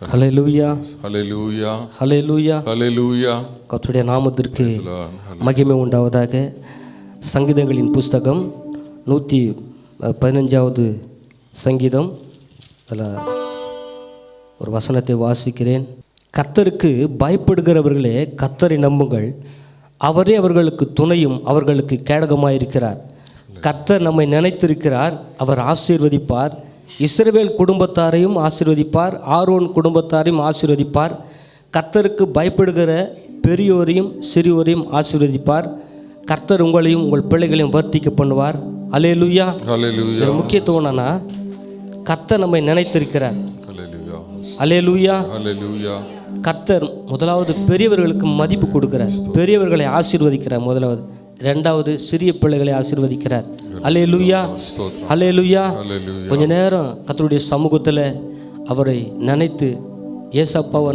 ஹல்லேலூயா, ஹல்லேலூயா, ஹல்லேலூயா. ஹல்லேலூயா. கர்த்தருடைய நாமத்திற்கு மகிமை உண்டாவதாக. சங்கீதங்களின் புஸ்தகம் 115வது சங்கீதம், அதில் ஒரு வசனத்தை வாசிக்கிறேன். கர்த்தருக்கு பயப்படுகிறவர்களே கர்த்தரை நம்புங்கள், அவரே அவர்களுக்கு துணையும் அவர்களுக்கு கேடகமாயிருக்கிறார். கர்த்தர் நம்மை நினைத்திருக்கிறார், அவர் ஆசீர்வதிப்பார். இஸ்ரவேல் குடும்பத்தாரையும் ஆசீர்வதிப்பார், ஆரோன் குடும்பத்தாரையும் ஆசீர்வதிப்பார். கர்த்தருக்கு பயப்படுகிற பெரியோரையும் சிறியோரையும் ஆசீர்வதிப்பார். கர்த்தர் உங்களையும் உங்கள் பிள்ளைகளையும் வர்த்திக்க பண்ணுவார். அல்லேலூயா. ஹல்லேலூயா. முக்கியத்துவம் என்னன்னா, கர்த்தர் நம்மை நினைத்திருக்கிறார். ஹல்லேலூயா. அல்லேலூயா. ஹல்லேலூயா. கர்த்தர் முதலாவது பெரியவர்களுக்கு மதிப்பு கொடுக்கிறார், பெரியவர்களை ஆசீர்வதிக்கிறார் முதலாவது. ரெண்டாவது சிறிய பிள்ளைகளை ஆசீர்வதிக்கிறார். அல்லேலூயா, அல்லேலூயா. கொஞ்ச நேரம் கர்த்தருடைய சமூகத்தில் அவரை நினைத்து ஏசப்பாவை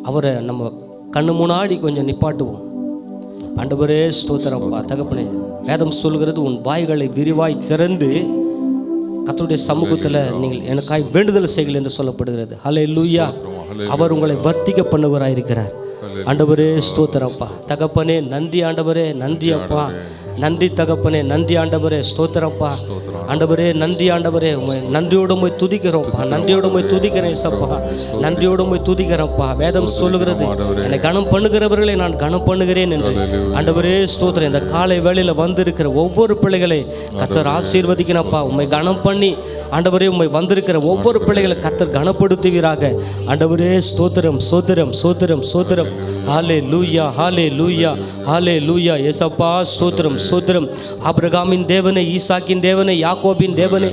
அவரை நம்ம கண்ணு முன்னாடி கொஞ்சம் நிப்பாட்டுவோம். ஆண்டவரே ஸ்தோத்திரப்பா தகப்பனே. வேதம் சொல்கிறது, உன் வாய்களை விரிவாய் திறந்து கர்த்தருடைய சமூகத்தில் நீங்கள் எனக்காய் வேண்டுதல் செய்கள் என்று சொல்லப்படுகிறது. ஹல்லேலூயா. அவர் உங்களை வர்த்திக்க பண்ணுவராயிருக்கிறார். ஆண்டவரே ஸ்தோத்திரப்பா தகப்பனே. நன்றி ஆண்டவரே, நன்றி அப்பா, நன்றி தகப்பனே, நன்றி ஆண்டவரே, ஸ்தோத்திரப்பா ஆண்டவரே, நன்றி ஆண்டவரே. உண்மை நன்றியோடு போய் துதிக்கிறோம்ப்பா, நன்றியோடு போய் துதிக்கிறேன் சப்பா, நன்றியோடு போய் துதிக்கிறேன்ப்பா. வேதம் சொல்லுகிறது, என்னை கனம் பண்ணுகிறவர்களை நான் கனம் பண்ணுகிறேன் என்று. ஆண்டவரே ஸ்தோத்திரம். இந்த காலை வேளையில் வந்திருக்கிற ஒவ்வொரு பிள்ளைகளை கர்த்தர் ஆசீர்வதிக்கிறப்பா. உண்மை கனம் பண்ணி ஆண்டவரே, உண்மை வந்திருக்கிற ஒவ்வொரு பிள்ளைகளை கர்த்தர் கனப்படுத்துவீராக. ஆண்டவரே ஸ்தோத்திரம், ஸ்தோத்திரம், ஸ்தோத்திரம், ஸ்தோத்திரம். ஹல்லேலூயா, ஹல்லேலூயா, ஹல்லேலூயா. ஏசப்பா ஸ்தோத்திரம், ஸ்தோத்திரம். ஆபிரகாமின் தேவனே, ஈசாக்கின் தேவனே, யாக்கோபின் தேவனே,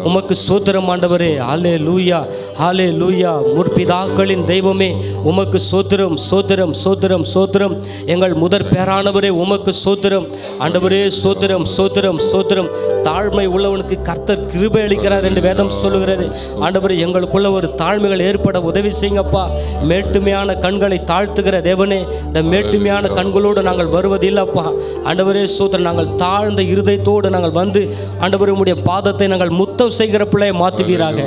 உமக்கு ஸ்தோத்திரம் ஆண்டவரே. ஹல்லேலூயா, ஹல்லேலூயா. முற்பிதாக்களின் தெய்வமே, உமக்கு ஸ்தோத்திரம், ஸ்தோத்திரம், ஸ்தோத்திரம், ஸ்தோத்திரம். எங்கள் முதற் பேரானவரே, உமக்கு ஸ்தோத்திரம் ஆண்டவரே. ஸ்தோத்திரம், ஸ்தோத்திரம், ஸ்தோத்திரம். தாழ்மை உள்ளவனுக்கு கர்த்தர் கிருபை அளிக்கிறார் என்று வேதம் சொல்லுகிறது. ஆண்டவரே, எங்களுக்குள்ள ஒரு தாழ்மைகள் ஏற்பட உதவி செய்யுங்கப்பா. மேட்டுமையான கண்களை தாழ்த்துகிற தேவனே, இந்த மேட்டுமையான கண்களோடு நாங்கள் வருவதில்லப்பா. ஆண்டவரே ஸ்தோத்திரம். நாங்கள் தாழ்ந்த இருதயத்தோடு நாங்கள் வந்து ஆண்டவரே உம்முடைய பாதத்தை நாங்கள் முத்தம் செய்கிற பிள்ளையை மாற்றுவீராக.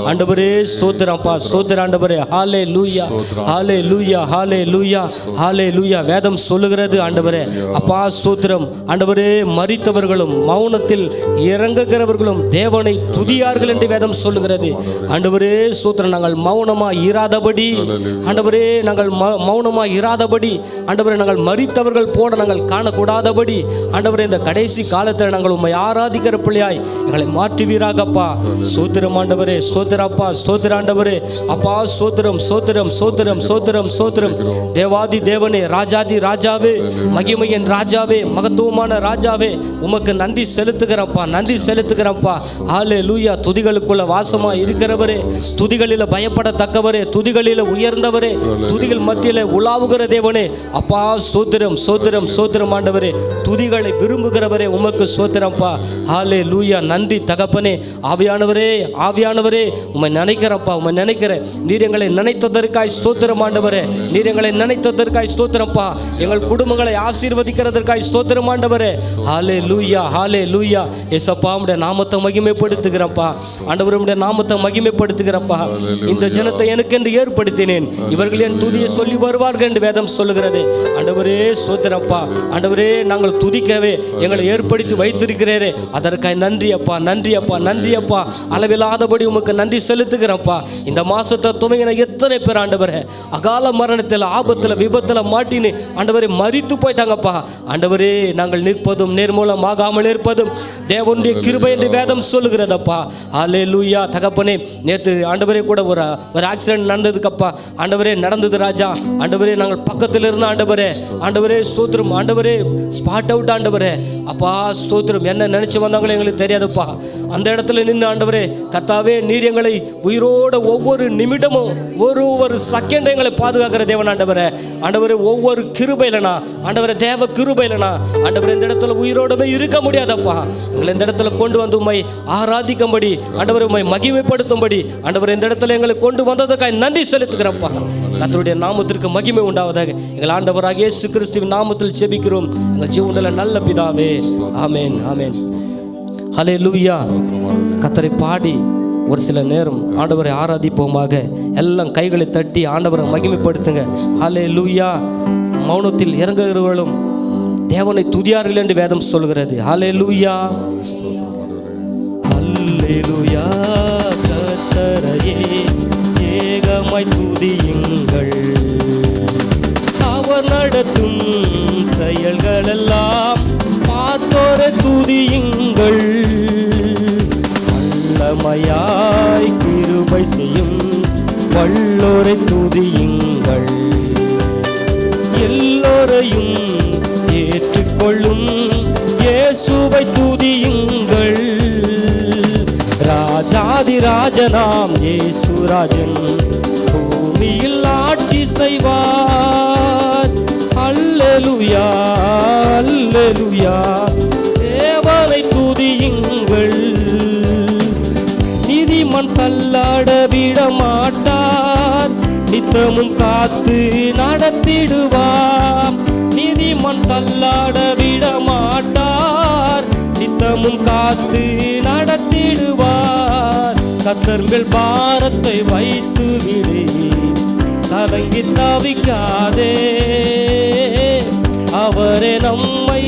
ஆண்டவரே ஸ்தோத்திரப்பா, ஸ்தோத்திரம் ஆண்டவரே. ஹல்லேலூயா, ஹல்லேலூயா, ஹல்லேலூயா, ஹல்லேலூயா. வேதம் சொல்லுகிறது ஆண்டவரே அப்பா ஸ்தோத்திரம் ஆண்டவரே, மரித்தவர்களும் மௌனத்தில் இறங்குகிறவர்களும் தேவனை துதியார்கள் என்று வேதம் சொல்லுகிறது. ஆண்டவரே ஸ்தோத்திரம். நாங்கள் மௌனமாக இராதபடி ஆண்டவரே, நாங்கள் மௌனமாக இராதபடி ஆண்டவரே, நாங்கள் மரித்தவர்கள் போட நாங்கள் காணக்கூடாதபடி ஆண்டவரே, இந்த கடைசி காலத்தில் நாங்கள் உம்மை ஆராதிக்கிற பிள்ளையாய் எங்களை மாற்றுவீராகப்பா. சோத்திரம் ஆண்டவரே, சோத்திரப்பா, ஸ்தோத்திர ஆண்டவரே அப்பா. சோத்திரம், சோத்திரம், சோத்திரம், சோத்திரம், சோத்திரம். தேவாதி தேவனே, ராஜாதி ராஜாவே, மகிமையின் ராஜாவே, மகத்துவமான ராஜாவே, உமக்கு நன்றி செலுத்துகிறப்பா, நன்றி செலுத்துகிறப்பா. ஹல்லேலூயா. துதிகளுக்குள்ள வாசமா இருக்கிறவரே, துதிகளில் பயப்படத்தக்கவரே, துதிகளில் உயர்ந்தவரே, துதிகள் மத்தியில் உலாவுகிற தேவனே அப்பா. சோத்திரம், சோத்திரம், சோத்திரம் ஆண்டவரே. துதிகளை விரும்புகிறவரே, உமக்கு சோத்திரப்பா. ஹல்லேலூயா. நன்றி தகப்பனே. ஆவியானவரே, ஆவியானவரே, உம்மை நினைக்கிறப்பா, உம்மை நினைக்கிறேன். நீர் எங்களை நினைத்ததற்காய் ஸ்தோத்திரம் ஆண்டவரே, நீர் எங்களை நினைத்ததற்காய் ஸ்தோத்திரப்பா. எங்கள் குடும்பங்களை ஆசீர்வதிக்கிறதற்காய் ஸ்தோத்திரம் ஆண்டவரே. ஹல்லேலூயா, ஹல்லேலூயா. ஏசப்பா உம்முடைய நாமத்தை மகிமைப்படுத்துகிறப்பா ஆண்டவரே, உம்முடைய நாமத்தை மகிமைப்படுத்துகிறப்பா. இந்த ஜனத்தை எனக்கென்று ஏற்படுத்தினேன், இவர்கள் என் துதியை சொல்லி வருவார்கள் என்று வேதம் சொல்லுகிறது. ஆண்டவரே ஸ்தோத்திரப்பா ஆண்டவரே. நாங்கள் துதிக்கவே எங்களை ஏற்படுத்தி வைத்திருக்கிறேரே, அதற்காக நன்றி அப்பா, நன்றி அப்பா, நன்றி அப்பா. அளவில்லாதபடி உமக்கு நன்றி செலுத்துகிறப்பா. இந்த மாசத்தை துவங்கின எத்தனை பேர் ஆண்டவரே அகால மரணத்தில், ஆபத்தில், விபத்தில் மாட்டின்னு ஆண்டவரே மரித்து போயிட்டாங்கப்பா. ஆண்டவரே, நாங்கள் நிற்பதும் நேர்மூலமாகாமல் இருப்பதும் தேவனுடைய கிருபை என்று வேதம் சொல்லுகிறதப்பா. ஹல்லேலூயா தகப்பனே. நேற்று ஆண்டவரே கூட ஒரு ஆக்சிடென்ட் நடந்ததுக்கப்பா ஆண்டவரே, நடந்தது ராஜா. ஆண்டவரே, நாங்கள் பக்கத்தில் இருந்த ஆண்டவரே, ஆண்டவரே ஸ்தோத்திரம் ஆண்டவரே, ஸ்பாட் அவுட் ஆண்டவரே அப்பா ஸ்தோத்திரம். என்ன நினைச்சு வந்தாங்களோ எங்களுக்கு தெரியாதுப்பா. அந்த இடத்துல நின்று ஆண்டவரே கர்த்தாவே, நீர் எங்களை உயிரோட ஒவ்வொரு நிமிடமும் ஒரு செகண்ட் எங்களை பாதுகாக்கிற தேவன் ஆண்டவரே. ஆண்டவரே, ஒவ்வொரு கிருபையிலனா ஆண்டவரே, தேவ கிருபையிலனா ஆண்டவரே, இந்த இடத்துல உயிரோடவே இருக்க முடியாதப்பா. எங்களை இந்த இடத்துல கொண்டு வந்து உம்மை ஆராதிக்கும்படி ஆண்டவரே, உம்மை மகிமைப்படுத்தும்படி ஆண்டவரே, இந்த இடத்துல எங்களை கொண்டு வந்ததுக்காக நன்றி செலுத்துகிறப்பா. கர்த்தருடைய நாமத்திற்கு மகிமை உண்டாவதாக. எங்கள் ஆண்டவராகிய இயேசு கிறிஸ்துவின் நாமத்தில் ஜெபிக்கிறோம் எங்கள் ஜீவனுள்ள நல்ல பிதாவே. ஆமென், ஆமென். ஹல்லேலூயா. கர்த்தரை பாடி ஒரு சில நேரம் ஆண்டவரை ஆராதிப்போமாக. எல்லாம் கைகளை தட்டி ஆண்டவரை மகிமைப்படுத்துங்க. ஹல்லேலூயா. மௌனத்தில் இறங்குகிறவர்களும் தேவனை துதியார்கள் என்று வேதம் சொல்கிறது. ஹல்லேலூயா. ஹல்லேலூயா. கர்த்தரையே ஏகமாய் துதியுங்கள். அவர் நடத்தும் செயல்களெல்லாம் பார்த்தோரை துதியுங்கள். வல்லமையாய் கிருபை செய்யும் வல்லோரை துதியுங்கள். எல்லோரையும் ஏற்றுக்கொள்ளும் இயேசுவை துதியுங்கள். ராஜாதி ராஜனாம் இயேசுராஜன் பூமியில் ஆட்சி செய்வார். அல்லேலூயா அல்லேலூயா. தேவனை துதியுங்கள். நீதிமான் தள்ளாட விட மாட்டார், நித்தமும் காத்து நடத்திடுவார். நீதிமான் தள்ளாட விட மாட்டார், நித்தமும் காத்து நடத்திடுவார். கர்த்தர்கள் பாரத்தை வைத்து விடு, கலங்கி தவிக்காதே. அவரே நம்மை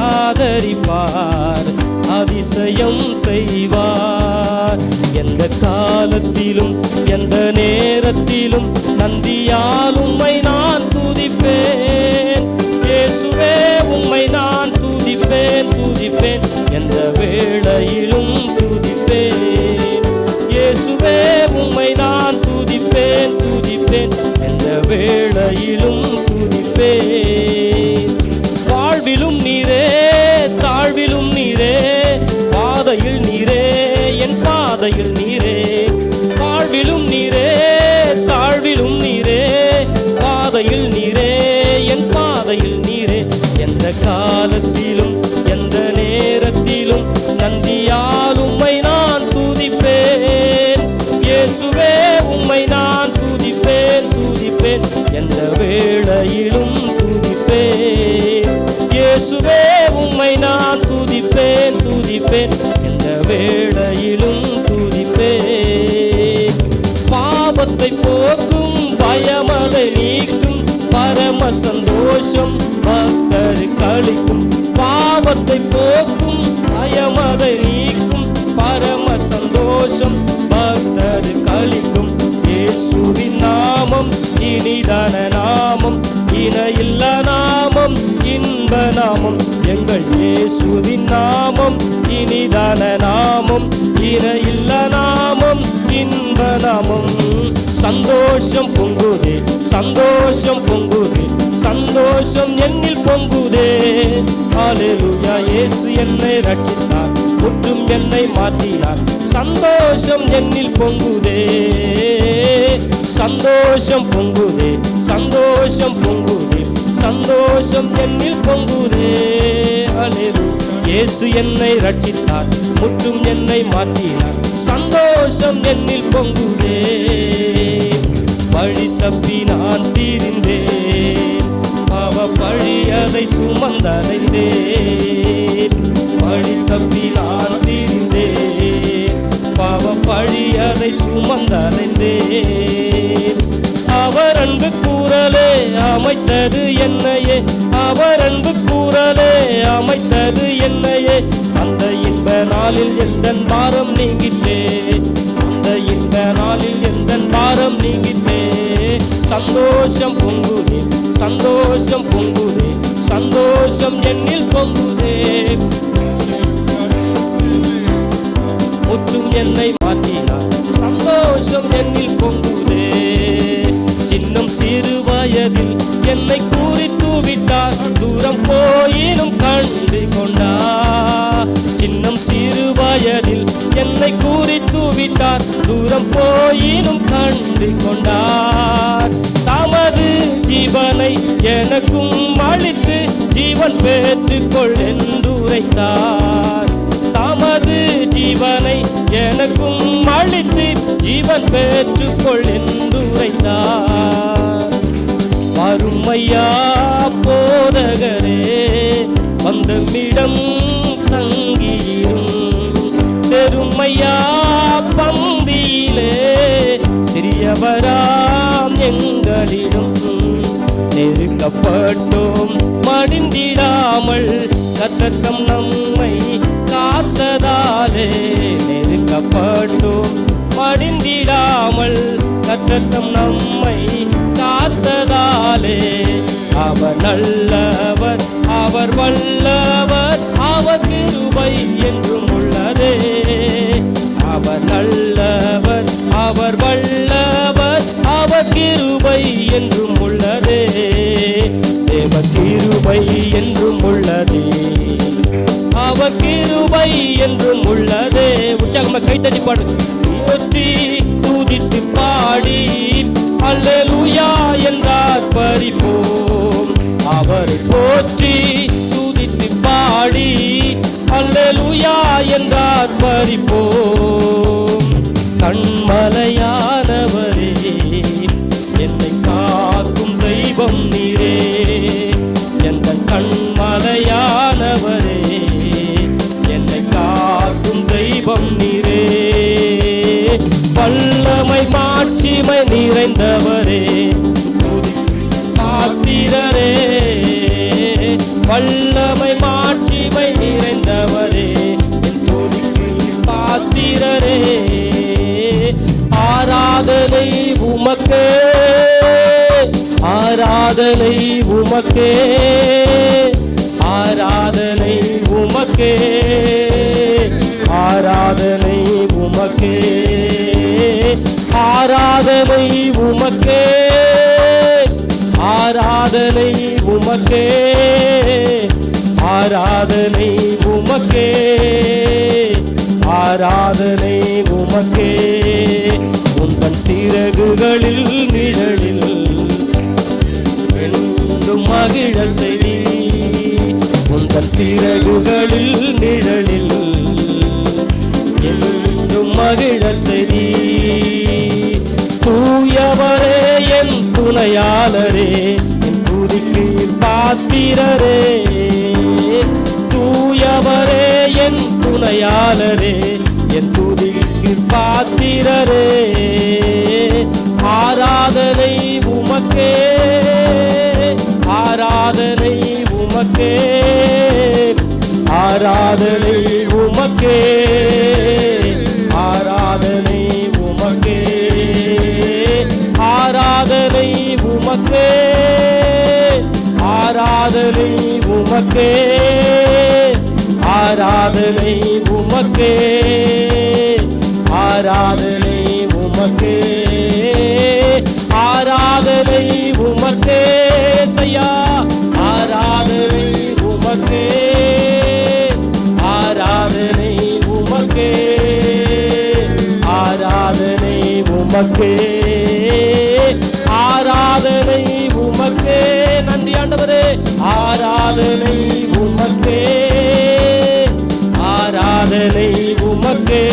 ஆதரிப்பார், அதிசயம் செய்வார். எந்த காலத்திலும் எந்த நேரத்திலும் நந்தியால் உம்மை நான் துதிப்பேன். இயேசுவே உம்மை நான் துதிப்பேன் துதிப்பேன். எந்த வேளையிலும் துதிப்பேன். இயேசுவே உம்மை நான் துதிப்பேன் துதிப்பேன். எந்த வேளையிலும் துதிப்பேன். வாழ்விலும் நீரே தாழ்விலும் நீரே, பாதையில் நீரே என் பாதையில் நீரே. வாழ்விலும் நீரே தாழ்விலும் நீரே, பாதையில் நீரே என் பாதையில் நீரே. எந்த காலத்திலும் எந்த நேரத்திலும் நந்தியால் உம்மை நான் துதிப்பேன். இயேசுவே உம்மை நான் துதிப்பேன் துதிப்பேன். எந்த வேளையிலும் துதிப்பேன். இயேசுவே உம்மை நான் துதிப்பேன் துதிப்பேன். எந்த வேளையிலும் துதிப்பேன். பாவத்தை போக்கும் பயமதை நீக்கும் பரம சந்தோஷம் பக்தருக்கு அளிக்கும். பாவத்தை போக்கும் பயமதை நீக்கும் பரம சந்தோஷம் பக்தருக்கு அளிக்கும். இயேசுவின் நாமம் இனிதான நாமம், இணையில்ல நாமம், இன்ப நாமம். எங்கள் இயேசுவின் நாமம் இனிதான நாமம், இணையில்ல நாமம், இன்ப நாமம். சந்தோஷம் பொங்குதே சந்தோஷம் பொங்குதே, சந்தோஷம் என்னில் பொங்குதே. ஹல்லேலூயா. இயேசு என்னை ரட்சித்தார், முற்றும் என்னை மாற்றினார். சந்தோஷம் என்னில் பொங்குதே. சந்தோஷம் பொங்குதே சந்தோஷம் பொங்குதே, சந்தோஷம் என்னில் பொங்குதே. ஹல்லேலூயா. இயேசு என்னை ரட்சித்தார், முற்றும் என்னை மாற்றினார். சந்தோஷம் என்னில் பொங்குதே. வழி தப்பி நான் தீர்ந்தேன், பாவ பழி அதை சுமந்தடைந்தேன். வழி தப்பி நான் தீர்ந்தேன், பாவ பழி அதை சுமந்தடைந்தேன். அவர் அன்பு கூறலே அமைத்தது என்னையே, அவர் அன்பு கூறலே அமைத்தது என்னையே. அந்த இன்ப நாளில் எந்தன் பாரம் நீங்கிட்டே, அந்த இன்ப நாளில் எந்தன் பாரம் நீங்கிட்டே. சந்தோஷம் பொங்குதே சந்தோஷம் பொங்குதே, சந்தோஷம் என்னில் பொங்குதே. முற்றும் என்னை மாற்றினார், சந்தோஷம் என்னில் பொங்குதே. சின்னம் சிறு வயதில் என்னை குறித்து விட்டார், தூரம் போயினும் கண்டு கொண்டார். சின்னம் சிறு வயதில் என்னை குறித்து விட்டார், தூரம் போயினும் கண்டு கொண்டார். தமது ஜீவனை எனக்கும் அளித்து ஜீவன் பெற்றுக்கொள் என்று உரைத்தார். தமது ஜீவனை எனக்கும் அளித்து ஜீவன் பெற்றுக்கொள் என்று உரைத்தார். வறுமையா போதகரே வந்தமிடம் தங்கியும், செருமையா பந்தி நேசராம் எங்களிடம் நெருக்கப்பட்டோம் மடிந்திடாமல் கர்த்தர் நம்மை காத்ததாலே. நெருக்கப்பட்டோம் மடிந்திடாமல் கர்த்தர் நம்மை காத்ததாலே. அவர் நல்லவர், அவர் வல்லவர், அவர் கிருபை என்றும் உள்ளதே. அவர் நல்லவர், அவர் வல்லவர், அவர் கிருபை என்றும் உள்ளதே. தேவ கிருபை என்றும் உள்ளதே, அவர் கிருபை என்றும் உள்ளதே. உற்சாகமா கைத்தட்டி பாடு. போற்றி துதித்து பாடி அல்லேலூயா என்றார் பரிப்போம். அவர் போற்றி துதித்து பாடி அல்லேலூயா என்றார் பரிப்போம். கண்மலையானவரே, என்னை காக்கும் தெய்வம் நீரே. எந்த கண்மலையானவரே, என்னை காக்கும் தெய்வம் நீரே. வல்லமை மாட்சிமை நிறைந்தவரே, பாத்திரரே. வல்லமை மாட்சிமை நிறைந்தவரே, என் துதிக்கு பாத்திரரே. ஆராதனை உமக்கே, ஆராதனை உமக்கே, ஆராதனை உமக்கே, ஆராதனை உமக்கே, ஆராதனை உமக்கே, ஆராதனை உமக்கே, ஆராதனை உமக்கே, ஆராதனை உமக்கே. உந்தன் சிறகுகளில் நிழலில் என்றும் மகிழ செய். உந்தன் சிறகுகளில் நிழலில் என்றும் மகிழ செய். தூயவரே என் துணையாளரே, என் துதிக்கு பாத்திரரே. தூயவரே என் துணையாளரே, என் துதிக்கு பாத்திரரே. ஆராதனை உமக்கே, ஆராதனை உமக்கே, ஆராதனை உமக்கே, ஆராதனை உமக்கே, ஆராதனை உமக்கே, ஆராதனை உமக்கே, ஆராதனை உமக்கே, ஆராதனை உமக்கே, ஆராதனை உமக்கே. சையா ஆராதனை உமக்கே, ஆராதனை உமக்கே, ஆராதனை உமக்கே, ஆராதனை உமக்கே. நன்றி ஆண்டவரே. ஆராதனை உமக்கே, ஆராதனை உமக்கே,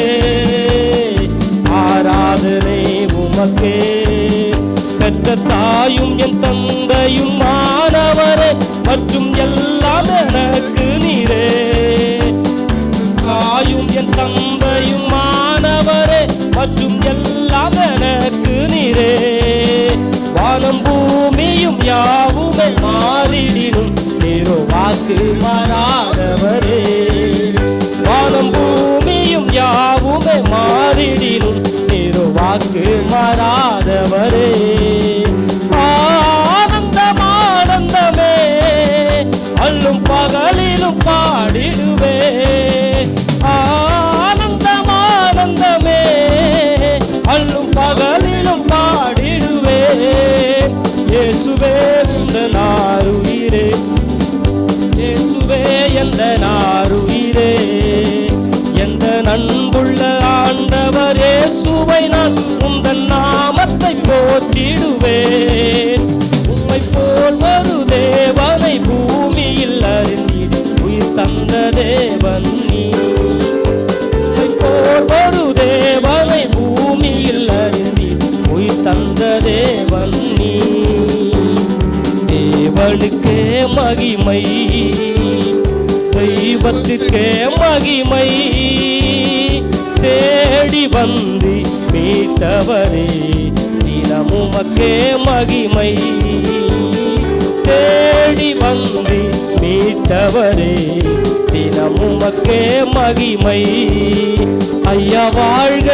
ஆராதனை உமக்கே. பெற்ற தாயும் என் தந்தையும் மாணவரே, மற்றும் எல்லாம் எனக்கு நீரே. தாயும் என் தந்தையும் மாணவரே, மற்றும் எல்லாம் எனக்கு நீரே. வானம் பூமியும் யாவுமே மாறிடினும் நீரோ வாக்கு மாறாதவரே. வானம் பூமியும் யாவுமே மாறிடினும் நீரோ வாக்கு மாறாதவரே. ஆனந்தம் ஆனந்தமே, அல்லும் பகலிலும் பாடிடுவே. ஆனந்தம் ஆனந்தமே, அல்லும் பகலிலும் பாடிடுவே. இயேசுவே உந்தன் ஆருயிரே, இயேசுவே எந்த நாருயிரே. எந்த நண்புள்ள ஆண்டவர் இயேசுவை நான் உந்தன் நாமத்தை போற்றிடுவேன். உம்மை போல் ஒரு தேவனை பூமியில் அறிந்திட உயிர் தந்த தேவன் நீ. உம்மை போல் ஒரு தேவனை பூமியில் அறிந்திட உயிர் தந்த தேவன் நீ. தேவனுக்கே மகிமை, தெய்வத்துக்கே மகிமை. தேடி வந்து மீட்டவரே, தின தினமும் உமக்கே மகிமை. தேடி வந்து மீட்டவரே தினமும் உமக்கே மகிமை. ஐயா வாழ்க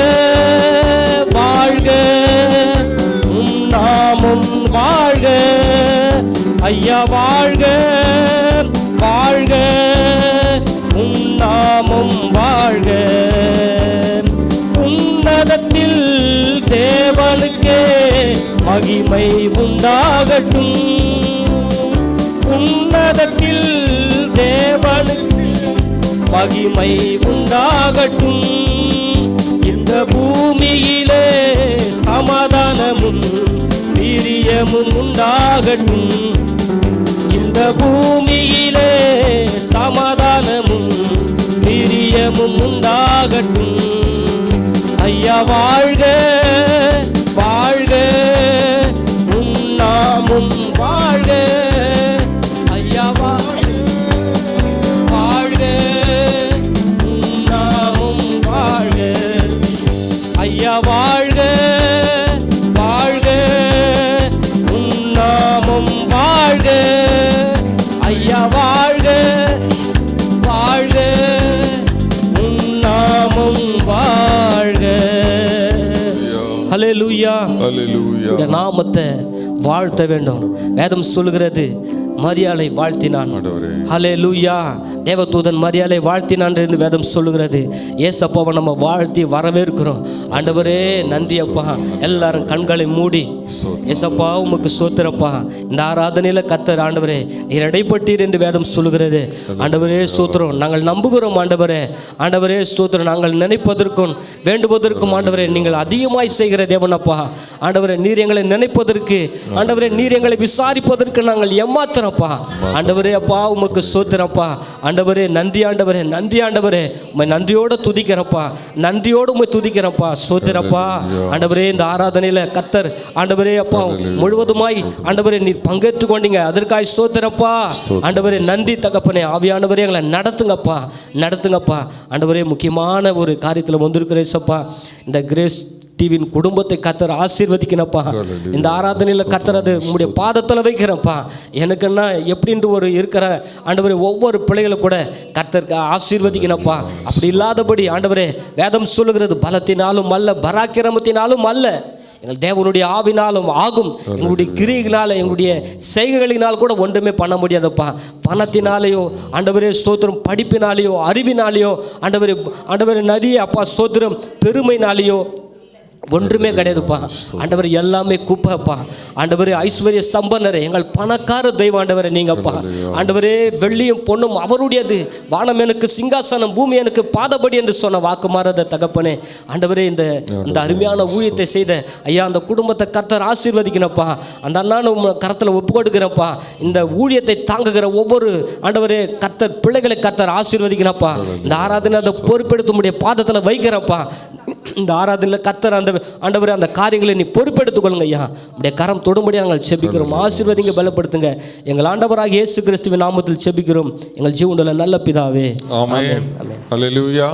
வாழ்க உம் நாமம் வாழ்க. ஐயா வாழ்க வாழ்க உம் நாமம் வாழ்க. உன்னதத்தில் தேவனுக்கே மகிமை உண்டாகட்டும். உன்னதத்தில் தேவனுக்கு மகிமை உண்டாகட்டும். இந்த பூமியிலே சமாதானமும் பிரியமும் உண்டாகட்டும். இந்த பூமியிலே சமாதானமும் பிரியமும் உண்டாகட்டும். ஐயா வாழ்க வாழ்க உம் நாமம் வாழ்க. ஐயா வாழ்க வாழ்க உம் நாமம் வாழ்க. ஐயா வாழ்க வாழ்க உம் நாமம் வாழ்க. ஐயா வாழ்க வாழ்க உம் நாமம் வாழ்க. ஹல்லேலூயா. ஹல்லேலூயா. இந்த நாமத்தை வாழ்த்த வேண்டும். வேதம் சொல்லுகிறது மரியாளை வாழ்த்தினான். ஹல்லேலூயா. தேவதூதன் மரியாளை வாழ்த்தினான் என்று வேதம் சொல்லுகிறது. ஏசப்பாவை நம்ம வாழ்த்தி வரவேற்கிறோம். ஆண்டவரே நன்றி அப்பா. எல்லாரும் கண்களை மூடி ஏசப்பா உமக்கு சோத்திரப்பா. இந்த ஆராதனையில் கர்த்தர் ஆண்டவரே நீர் இடைப்பட்டீர் என்று வேதம் சொல்லுகிறது. ஆண்டவரே ஸ்தோத்திரம். நாங்கள் நம்புகிறோம் ஆண்டவரே. ஆண்டவரே ஸ்தோத்திரம். நாங்கள் நினைப்பதற்கும் வேண்டுவதற்கும் ஆண்டவரே நீங்கள் அதிகமாய் செய்கிற தேவனப்பா. ஆண்டவரே நீர் எங்களை நினைப்பதற்கு ஆண்டவரே நீர் எங்களை விசாரிப்பதற்கு நாங்கள் ஏமாத்துறப்பா. ஆண்டவரே அப்பா உமக்கு ஸ்தோத்திரப்பா. ஆண்டவரே நன்றி ஆண்டவரே. நன்றி ஆண்டவரே. உம்மை நன்றியோடு துதிக்கிறப்பா. நன்றியோடு உம்மை துதிக்கிறப்பா. ஸ்தோத்திரப்பா. ஆண்டவரே இந்த ஆராதனையில் கர்த்தர் ஆண்டவரே அப்பா முழுவதுமாய் ஆண்டவரே நீர் பங்கேற்று கொண்டீங்க. அதற்காக ஸ்தோத்திரப்பா. ஆண்டவரே நன்றி தகப்பனே. ஆவியானவரே எங்களை நடத்துங்கப்பா நடத்துங்கப்பா. ஆண்டவரே முக்கியமான ஒரு காரியத்தில் வந்திருக்கிறேசப்பா. இந்த கிரேஸ் டிவியின் குடும்பத்தை கர்த்தர் ஆசீர்வதிக்கணப்பா. இந்த ஆராதனையில் கர்த்தர் அது உங்களுடைய பாதத்தில் வைக்கிறப்பா. எனக்குன்னா எப்படின்ட்டு ஒரு இருக்கிற ஆண்டவரே ஒவ்வொரு பிள்ளைகளை கூட கர்த்தருக்கு ஆசீர்வதிக்கணப்பா. அப்படி இல்லாதபடி ஆண்டவரே வேதம் சொல்லுகிறது பலத்தினாலும் அல்ல பராக்கிரமத்தினாலும் அல்ல எங்கள் தேவனுடைய ஆவினாலும் ஆகும். எங்களுடைய கிரியைகளால் எங்களுடைய செய்கைகளினால் கூட ஒன்றுமே பண்ண முடியாதப்பா. பணத்தினாலேயோ ஆண்டவரே ஸ்தோத்திரம் படிப்பினாலேயோ அறிவினாலேயோ ஆண்டவரே நிறைய அப்பா ஸ்தோத்திரம் பெருமைனாலேயோ ஒன்றுமே கிடையாதுப்பா. ஆண்டவர் எல்லாமே குப்பைப்பா. ஆண்டவரே ஐஸ்வர்ய சம்பன்னரே எங்கள் பணக்கார தெய்வம் ஆண்டவரே நீங்கப்பா. ஆண்டவரே வெள்ளியும் பொண்ணும் அவருடையது. வானம் எனக்கு சிங்காசனம் பூமி எனக்கு பாதபடி என்று சொன்ன வாக்கு மாறாத தகப்பனே. ஆண்டவரே இந்த அருமையான ஊழியத்தை செய்த ஐயா அந்த குடும்பத்தை கர்த்தர் ஆசீர்வதிக்கணப்பா. அந்த அண்ணான கரத்தில் ஒப்பு கொடுக்கிறப்பா. இந்த ஊழியத்தை தாங்குகிற ஒவ்வொரு ஆண்டவரே கர்த்தர் பிள்ளைகளை கர்த்தர் ஆசீர்வதிக்கணப்பா. இந்த ஆராதனை அதை பொறுப்பெடுத்து முடிய பாதத்தில் வைக்கிறப்பா. இந்த ஆராதனையில் கர்த்தர் அந்த ஆண்டவரே அந்த காரியங்களை நீ பொறுப்பெடுத்துக் கொள்ளுங்க ஐயா. உடைய கரம் தொடும்படியாக நாங்கள் செபிக்கிறோம். ஆசீர்வதிங்க பலப்படுத்துங்க. எங்கள் ஆண்டவராக இயேசு கிறிஸ்துவின் நாமத்தில் செபிக்கிறோம் எங்கள் ஜீவனுள்ள நல்ல பிதாவே. ஆமென். ஹல்லேலூயா.